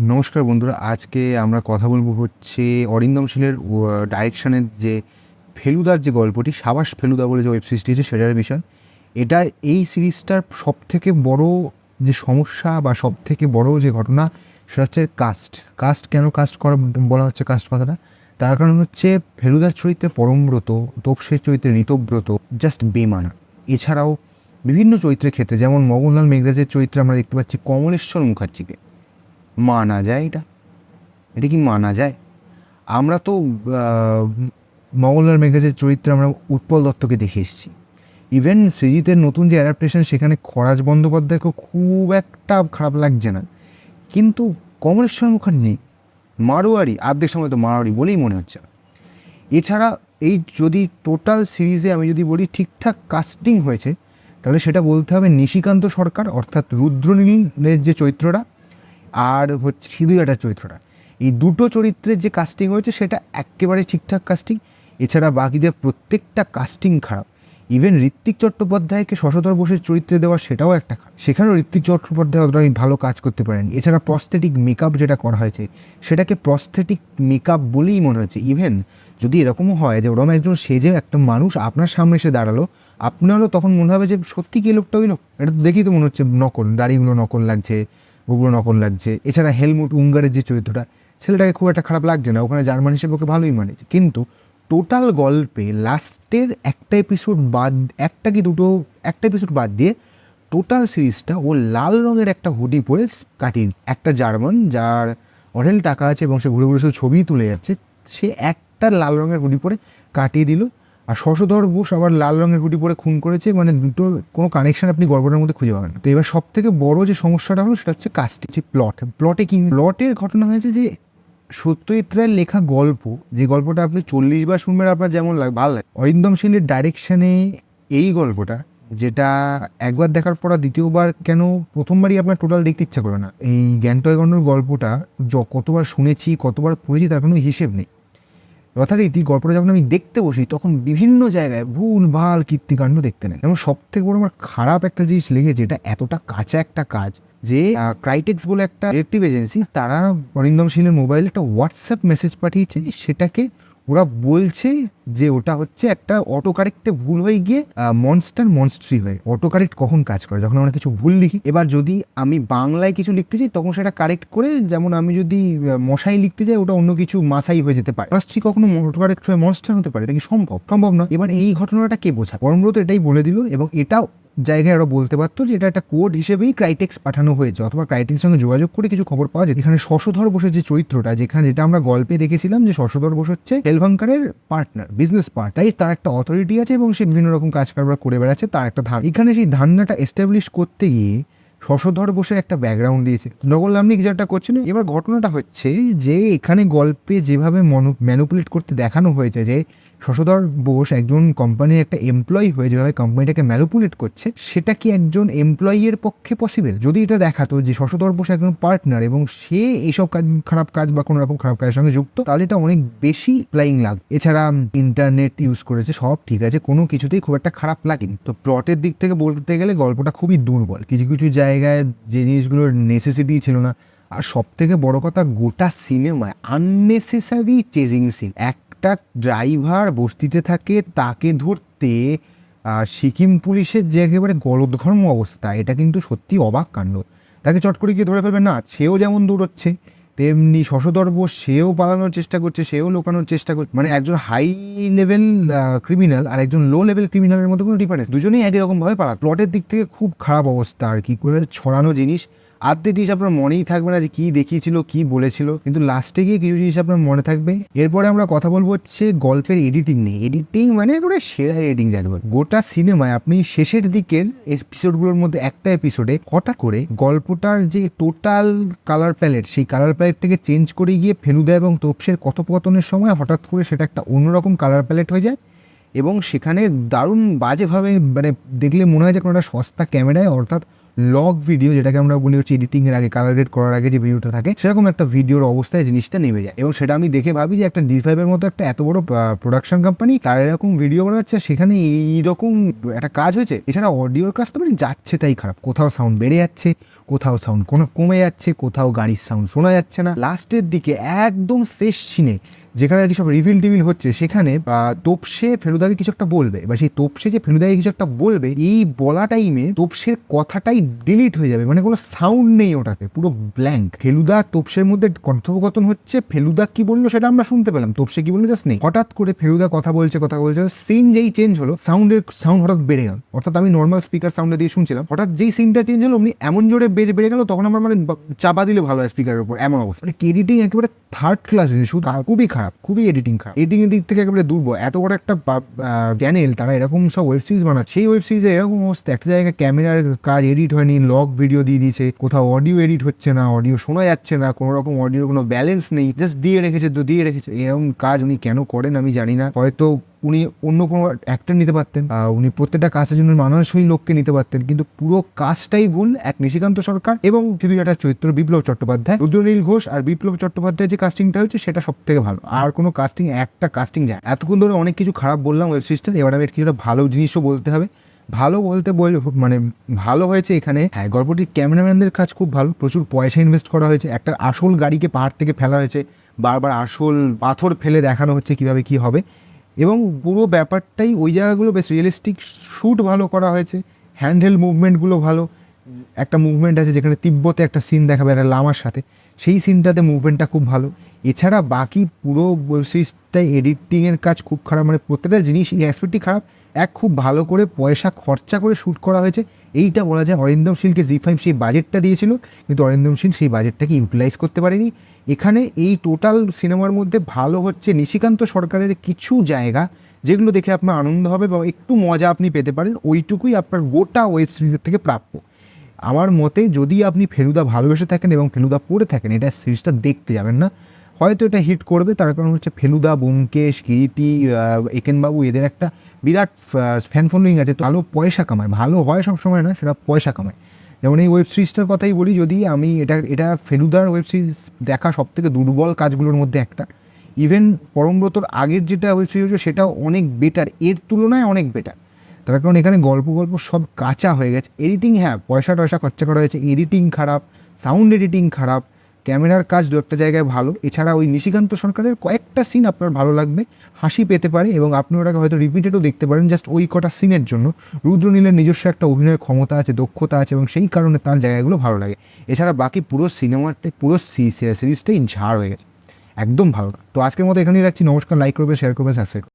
নমস্কার বন্ধুরা, আজকে আমরা কথা বলবো হচ্ছে অরিন্দম শীলের ডাইরেকশনের যে ফেলুদার যে গল্পটি, সাবাস ফেলুদা বলে যে ওয়েব সিরিজটি আছে সেটার বিষয়। এটা এই সিরিজটার সবথেকে বড় যে সমস্যা বা সবথেকে বড় যে ঘটনা সেটা হচ্ছে কাস্ট কেন কাস্ট করা বলা হচ্ছে কাস্ট কথাটা, তার কারণ হচ্ছে ফেলুদার চরিত্রে পরমব্রত, তোপসের চরিত্রে ঋতব্রত জাস্ট বেমানা। এছাড়াও বিভিন্ন চরিত্রের ক্ষেত্রে যেমন মগনলাল মেঘরাজের চরিত্রে আমরা দেখতে পাচ্ছি কমলেশ্বর মুখার্জিকে। মানা যায় এটা কি মানা যায়? আমরা তো মঙ্গলবার মেঘরাজের চরিত্রে আমরা উৎপল দত্তকে দেখে এসেছি। ইভেন সৃজিতের নতুন যে অ্যাডাপ্টেশন সেখানে খরাজ বন্দ্যোপাধ্যায়কে খুব একটা খারাপ লাগছে না, কিন্তু কমলেশ্বর মুখার্জি মারোয়ারি, আর্ধেক সময় তো মারোয়ারি বলেই মনে হচ্ছে না। এছাড়া এই যদি টোটাল সিরিজে আমি যদি বলি ঠিকঠাক কাস্টিং হয়েছে, তাহলে সেটা বলতে হবে নিশিকান্ত সরকার অর্থাৎ রুদ্রনীলের যে চরিত্রটা আর হচ্ছে সিঁদুরাটার চরিত্রটা, এই দুটো চরিত্রের যে কাস্টিং হয়েছে সেটা একেবারে ঠিকঠাক কাস্টিং। এছাড়া বাকিদের প্রত্যেকটা কাস্টিং খারাপ। ইভেন ঋত্বিক চট্টোপাধ্যায়কে শশধর বোসের চরিত্রে দেওয়া সেটাও একটা খারাপ, সেখানেও ঋত্বিক চট্টোপাধ্যায় অতটা ভালো কাজ করতে পারেন। এছাড়া প্রস্থেটিক মেকআপ যেটা করা হয়েছে সেটাকে প্রস্থেটিক মেকআপ বলেই মনে হচ্ছে। ইভেন যদি এরকমও হয় যে ওরম একজন সেজে একটা মানুষ আপনার সামনে এসে দাঁড়ালো, আপনারও তখন মনে হবে যে সত্যি কি লোকটা ওই লোক, এটা তো দেখেই তো মনে হচ্ছে নকল, দাড়িগুলো নকল লাগছে, ওগুলো নকল লাগছে। এছাড়া হেলমুট উঙ্গারের যে চরিত্রটা, ছেলেটাকে খুব একটা খারাপ লাগছে না, ওখানে জার্মান হিসেবে ওকে ভালোই মানেছে। কিন্তু টোটাল গল্পে লাস্টের একটা এপিসোড বাদ, একটা এপিসোড বাদ দিয়ে টোটাল সিরিজটা ও লাল রঙের একটা হুডি পরে কাটিয়ে, একটা জার্মান যার অঢেল টাকা আছে এবং সে ঘুরে ঘুরে শুধু ছবিই তুলে যাচ্ছে, সে একটা লাল রঙের হুডি পরে কাটিয়ে দিল। আর শশধর বোস আবার লাল রঙের হুডি পরে খুন করেছে, মানে দুটো কোনো কানেকশন আপনি গল্পটার মধ্যে খুঁজে পাবেন না। তো এবার সব থেকে বড় যে সমস্যাটা হলো সেটা হচ্ছে কাস্টিং, যে প্লটের ঘটনা হয়েছে যে সত্যজিৎ রায়ের লেখা গল্প, যে গল্পটা আপনি 40 বার শুনবেন আপনার যেমন ভালো লাগে, অরিন্দম শীলের ডাইরেকশানে এই গল্পটা, যেটা একবার দেখার পর দ্বিতীয়বার কেন প্রথমবারই আপনার টোটাল দেখতে ইচ্ছা করে না। এই জ্ঞানটয়গণ্ডর গল্পটা কতবার শুনেছি, কতবার পড়েছি তার কোনো হিসেব নেই। যথারীতি গল্পটা যখন আমি দেখতে বসি তখন বিভিন্ন জায়গায় ভুল ভাল কীর্তিকাণ্ড দেখতে নেই। এবং সব থেকে বড় আমার খারাপ একটা জিনিস লেগেছে, এটা এতটা কাঁচা একটা কাজ যে ক্রাইটেক্স বলে একটা ডিটেকটিভ এজেন্সি, তারা অরিন্দম শীলের মোবাইলে একটা হোয়াটসঅ্যাপ মেসেজ পাঠিয়েছে, সেটাকে ওরা বলছে যে ওটা হচ্ছে একটা অটো কারেক্টে ভুল হয়ে গিয়ে মনস্ট্রি হয়ে। অটো কারেক্ট কখন কাজ করে? যখন আমরা কিছু ভুল লিখি। এবার যদি আমি বাংলায় কিছু লিখতে চাই তখন সেটা কারেক্ট করে, যেমন আমি যদি মশাই লিখতে চাই ওটা অন্য কিছু মাসাই হয়ে যেতে পারে। মনস্ট্রি কখনো অটো কারেক্ট হয়ে মনস্টার হতে পারে? এটা কি সম্ভব না। এবার এই ঘটনাটা কে বোঝায়? পরমব্রত এটাই বলে দিল, এবং এটাও জায়গায় ওরা বলতে পারতো যে এটা একটা কোড হিসেবেই ক্রাইটেক্স পাঠানো হয়েছে, অথবা ক্রাইটেক্সের সঙ্গে যোগাযোগ করে কিছু খবর পাওয়া যায়। এখানে শশধর বোসের যে চরিত্রটা, যেটা আমরা গল্পে দেখেছিলাম যে শশধর বোস হচ্ছে তেলভাঙ্কারের পার্টনার, বিজনেস পার্টনার, তাই তার একটা অথরিটি আছে এবং সে বিভিন্ন রকম কাজ কারবার করে বেড়াচ্ছে, তার একটা ধান। এখানে সেই ধারণাটা এস্টাবলিশ করতে গিয়ে শশধর বসে একটা ব্যাকগ্রাউন্ড দিয়েছে, নকল আপনি যেটা করছেন। এবার ঘটনাটা হচ্ছে যে এখানে গল্পে যেভাবে ম্যানুপুলেট করতে দেখানো হয়েছে যে শশধর বোস একজন কোম্পানির একটা এমপ্লয়ি হয়ে যেভাবে কোম্পানিটাকে ম্যানুপুলেট করছে, সেটা কি একজন এমপ্লয়ির পক্ষে পসিবল? যদি এটা দেখাতো যে শশধর বোস একজন পার্টনার এবং সে এইসব খারাপ কাজ বা কোনো রকম খারাপ কাজের সঙ্গে যুক্ত, তাহলে এটা অনেক বেশি ফ্লাইং লাগবে। এছাড়া ইন্টারনেট ইউজ করেছে, সব ঠিক আছে, কোনো কিছুতেই খুব একটা খারাপ লাগেনি। তো প্লটের দিক থেকে বলতে গেলে গল্পটা খুবই দুর্বল, কিছু কিছু জায়গায় যে জিনিসগুলোর নেসেসিটি ছিল না। আর সব থেকে বড় কথা, গোটা সিনেমায় আননেসেসারি চেজিং সিন। একটা ড্রাইভার বস্তিতে থাকে, তাকে ধরতে সিকিম পুলিশের যে একেবারে গলদঘর্ম অবস্থা, এটা কিন্তু সত্যি অবাক কাণ্ড। তাকে চট করে গিয়ে ধরে ফেলবে না, সেও যেমন দৌড়চ্ছে তেমনি শশধর বোস সেও পালানোর চেষ্টা করছে, সেও লোকানোর চেষ্টা করছে। মানে একজন হাই লেভেল ক্রিমিনাল আর একজন লো লেভেল ক্রিমিনালের মধ্যে কোনো ডিফারেন্স, দুজনেই একই রকম ভাবে পালা। প্লটের দিক থেকে খুব খারাপ অবস্থা, আর কি করে ছড়ানো জিনিস, আর্ধেক জিনিস আপনার মনেই থাকবে না যে কী দেখিয়েছিল, কী বলেছিল, কিন্তু লাস্টে গিয়ে কিছু জিনিস আপনার মনে থাকবে। এরপরে আমরা কথা বলবো হচ্ছে গল্পের এডিটিং নিয়ে। এডিটিং মানে পুরো সেরা এডিটিং যাবে। গোটা সিনেমায় আপনি শেষের দিকের এপিসোডগুলোর মধ্যে একটা এপিসোডে হঠাৎ করে গল্পটার যে টোটাল কালার প্যালেট, সেই কালার প্যালেট থেকে চেঞ্জ করে গিয়ে ফেলুদা এবং তোপসের কথোপকথনের সময় হঠাৎ করে সেটা একটা অন্যরকম কালার প্যালেট হয়ে যায়, এবং সেখানে দারুণ বাজেভাবে, মানে দেখলে মনে হয় যে কোনো একটা সস্তা ক্যামেরায়, অর্থাৎ লগ ভিডিও যেটাকে আমরা বলি হচ্ছে এডিটিংয়ের আগে, কালার গ্রেড করার আগে যে ভিডিওটা থাকে, সেরকম একটা ভিডিওর অবস্থায় জিনিসটা নেমে যায়। এবং সেটা আমি দেখে ভাবি যে একটা D5-এর মতো একটা এত বড় প্রোডাকশন কোম্পানি তারা এরকম ভিডিও বানাচ্ছে, সেখানে এইরকম একটা কাজ হয়েছে। এছাড়া অডিওর কাজ তো মানে যাচ্ছে তাই খারাপ, কোথাও সাউন্ড বেড়ে যাচ্ছে, কোথাও সাউন্ড কমে যাচ্ছে, কোথাও গাড়ির সাউন্ড শোনা যাচ্ছে না। লাস্টের দিকে একদম শেষ সিনে যেখানে আর কি সব রিভিল টিভিল হচ্ছে, সেখানে তোপসে ফেলুদাকে কিছু একটা বলবে, বা সেই তোপসে যে ফেলুদাকে কিছু একটা বলবে, এই বলা টাইমে তোপসের কথাটাই ডিলিট হয়ে যাবে, মানে কোনো সাউন্ড নেই ওটাতে, পুরো ব্ল্যাঙ্ক। ফেলুদা তোপসের মধ্যে কথোপকথন হচ্ছে, ফেলুদা কি বললো সেটা আমরা শুনতে পেলাম, তোপসে কি বললো জাস্ট নেই। হঠাৎ করে ফেলুদা কথা বলছে, সিন যেই চেঞ্জ হলো, সাউন্ড হঠাৎ বেড়ে গেল। অর্থাৎ আমি নর্মাল স্পিকার সাউন্ডে দিয়ে শুনছিলাম, হঠাৎ যেই সিনটা চেঞ্জ হলো অমনি এমন জোরে বেড়ে গেল, তখন আমার মানে চাপা দিলে ভালো হয় স্পিকারের উপর, এমন অবস্থা। মানে এডিটিং একেবারে থার্ড ক্লাস, শুধু খুবই খারাপ, খুবই এডিটিং খারাপ, এডিটিং এর দিক থেকে একেবারে দুর্বল। এত বড় একটা চ্যানেল, তারা এরকম সব ওয়েব সিরিজ বানাচ্ছে, সেই ওয়েব সিরিজে এরকম অবস্থা, একটা জায়গায় ক্যামেরার কাজ এডিট হয়নি, লগ ভিডিও দিয়ে দিয়েছে, কোথাও অডিও এডিট হচ্ছে না, অডিও শোনা যাচ্ছে না, কোনো রকম অডিওর কোনো ব্যালেন্স নেই, জাস্ট দিয়ে রেখেছে। এরকম কাজ উনি কেন করেন আমি জানি না। হয়তো উনি অন্য কোনো অ্যাক্টর নিতে পারতেন, উনি প্রত্যেকটা কাজের জন্য মানানসই লোককে নিতে পারতেন, কিন্তু পুরো কাজটাই ভুল। এক নিশিকান্ত সরকার এবং শুধু একটা চরিত্র বিপ্লব চট্টোপাধ্যায়, রুদ্রনীল ঘোষ আর বিপ্লব চট্টোপাধ্যায় যে কাস্টিংটা হয়েছে সেটা সব থেকে ভালো। আর কোনো একটা কাস্টিং যায়। এতক্ষণ ধরে অনেক কিছু খারাপ বললাম ওয়েব সিরিজটা, এবার আমি কিছুটা ভালো জিনিসও বলতে হবে। মানে ভালো হয়েছে এখানে, হ্যাঁ, গল্পটির ক্যামেরাম্যানদের কাজ খুব ভালো, প্রচুর পয়সা ইনভেস্ট করা হয়েছে। একটা আসল গাড়িকে পাহাড় থেকে ফেলা হয়েছে, বারবার আসল পাথর ফেলে দেখানো হচ্ছে কীভাবে কী হবে, এবং পুরো ব্যাপারটাই ওই জায়গাগুলো বেশ রিয়েলিস্টিক, শ্যুট ভালো করা হয়েছে, হ্যান্ডহেল্ড মুভমেন্টগুলো ভালো। একটা মুভমেন্ট আছে যেখানে তিব্বতে একটা সিন দেখাবে একটা লামার সাথে, সেই সিনটাতে মুভমেন্টটা খুব ভালো। এছাড়া বাকি পুরো সিরিজটাই এডিটিংয়ের কাজ খুব খারাপ, মানে প্রত্যেকটা জিনিস এই অ্যাসপেক্টই খারাপ। খুব ভালো করে পয়সা খরচা করে শ্যুট করা হয়েছে, এইটা বলা যায়। অরিন্দম শীলকে জি5 সেই বাজেটটা দিয়েছিল, কিন্তু অরিন্দম শীল সেই বাজেটটাকে ইউটিলাইজ করতে পারেনি। এখানে এই টোটাল সিনেমার মধ্যে ভালো হচ্ছে নিশিকান্ত সরকারের কিছু জায়গা, যেগুলো দেখে আপনার আনন্দ হবে বা একটু মজা আপনি পেতে পারেন, ওইটুকুই আপনার গোটা ওয়েব সিরিজের থেকে প্রাপ্য। আমার মতে যদি আপনি ফেলুদা ভালোবেসে থাকেন এবং ফেলুদা পড়ে থাকেন, এটা সিরিজটা দেখতে যাবেন না। হয়তো এটা হিট করবে, তার কারণ হচ্ছে ফেলুদা, ব্যোমকেশ, কিরিটি, একেনবাবু, এদের একটা বিরাট ফ্যান ফলোয়িং আছে, তো ভালো পয়সা কামায়, ভালো হয় সব সময় না, সেটা পয়সা কামায়। যেমন এই ওয়েব সিরিজটার কথাই বলি, যদি আমি এটা ফেলুদার ওয়েব সিরিজ দেখা সব থেকে দুর্বল কাজগুলোর মধ্যে একটা। ইভেন পরমব্রতর আগের যেটা ওয়েব সিরিজ হচ্ছে সেটাও অনেক বেটার, এর তুলনায় অনেক বেটার। তার কারণ এখানে গল্প সব কাঁচা হয়ে গেছে। এডিটিং, হ্যাঁ, পয়সা খরচা করা হয়েছে, এডিটিং খারাপ, সাউন্ড এডিটিং খারাপ, ক্যামেরার কাজ দু একটা জায়গায় ভালো। এছাড়া ওই নিশিকান্ত সরকারের কয়েকটা সিন আপনার ভালো লাগবে, হাসি পেতে পারে, এবং আপনি ওটাকে হয়তো রিপিটেডও দেখতে পারেন জাস্ট ওই কটা সিনের জন্য। রুদ্রনীলের নিজস্ব একটা অভিনয়ের ক্ষমতা আছে, দক্ষতা আছে, এবং সেই কারণে তার জায়গাগুলো ভালো লাগে। এছাড়া বাকি পুরো সিরিজটাই ঝাড় হয়ে গেছে, একদম ভালো না। তো আজকের মতো এখানেই রাখছি। নমস্কার, লাইক করবে, শেয়ার করবে, সাবস্ক্রাইব।